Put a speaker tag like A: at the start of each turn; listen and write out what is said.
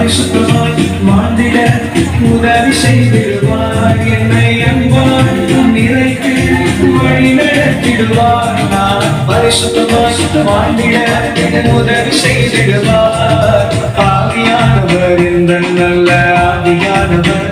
A: பரிசுத்தமாய் வாழ்ந்திட உதவி செய்திடுவார். என்னை அன்பால் நிறைத்து வழி நடத்திடுவார். நான் பரிசுத்தமாய் வாழ்ந்திட உதவி செய்திடுவார். ஆவியானவர் இந்த நல்ல ஆவியானவர்